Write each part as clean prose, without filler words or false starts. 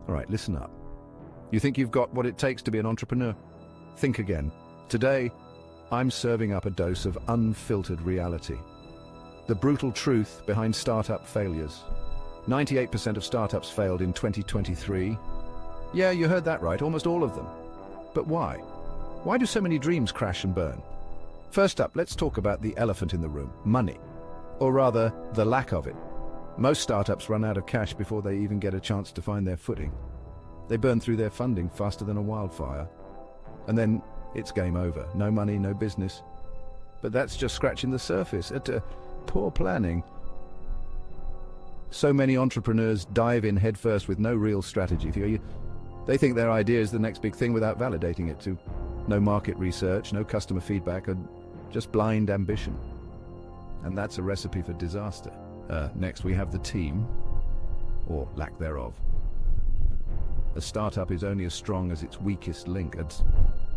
All right, listen up. You think you've got what it takes to be an entrepreneur? Think again. Today, I'm serving up a dose of unfiltered reality. The brutal truth behind startup failures. 98% of startups failed in 2023. Yeah, you heard that right, almost all of them. But why? Why do so many dreams crash and burn? First up, let's talk about the elephant in the room, money. Or rather, the lack of it. Most startups run out of cash before they even get a chance to find their footing. They burn through their funding faster than a wildfire. And then it's game over. No money, no business. But that's just scratching the surface. Poor planning. So many entrepreneurs dive in headfirst with no real strategy. They think their idea is the next big thing without validating it too. No market research, no customer feedback, and just blind ambition. And that's a recipe for disaster. Next, we have the team, or lack thereof. A startup is only as strong as its weakest link.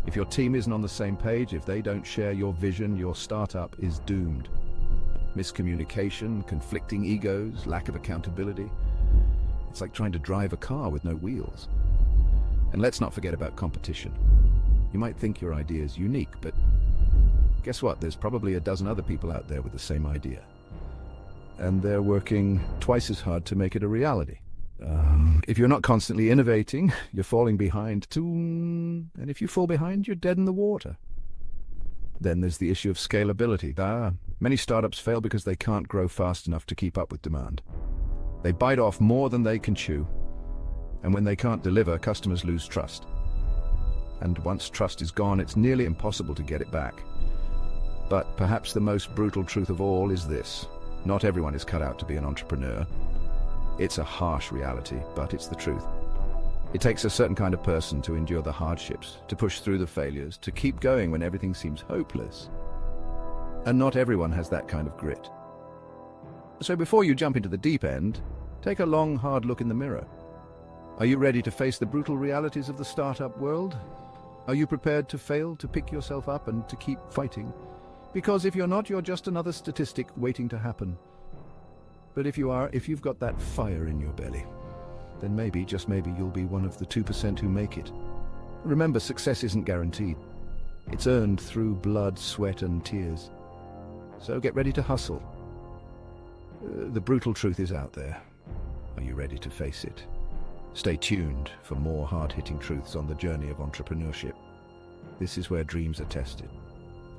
If your team isn't on the same page, if they don't share your vision, your startup is doomed. Miscommunication, conflicting egos, lack of accountability. It's like trying to drive a car with no wheels. And let's not forget about competition. You might think your idea is unique, but guess what? There's probably a dozen other people out there with the same idea. And they're working twice as hard to make it a reality. If you're not constantly innovating, you're falling behind too. And if you fall behind, you're dead in the water. Then there's the issue of scalability. Many startups fail because they can't grow fast enough to keep up with demand. They bite off more than they can chew. And when they can't deliver, customers lose trust. And once trust is gone, it's nearly impossible to get it back. But perhaps the most brutal truth of all is this. Not everyone is cut out to be an entrepreneur. It's a harsh reality, but it's the truth. It takes a certain kind of person to endure the hardships, to push through the failures, to keep going when everything seems hopeless. And not everyone has that kind of grit. So before you jump into the deep end, take a long, hard look in the mirror. Are you ready to face the brutal realities of the startup world? Are you prepared to fail, to pick yourself up and to keep fighting? Because if you're not, you're just another statistic waiting to happen. But if you are, if you've got that fire in your belly, then maybe, just maybe, you'll be one of the 2% who make it. Remember, success isn't guaranteed. It's earned through blood, sweat, and tears. So get ready to hustle. The brutal truth is out there. Are you ready to face it? Stay tuned for more hard-hitting truths on the journey of entrepreneurship. This is where dreams are tested,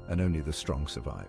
and only the strong survive.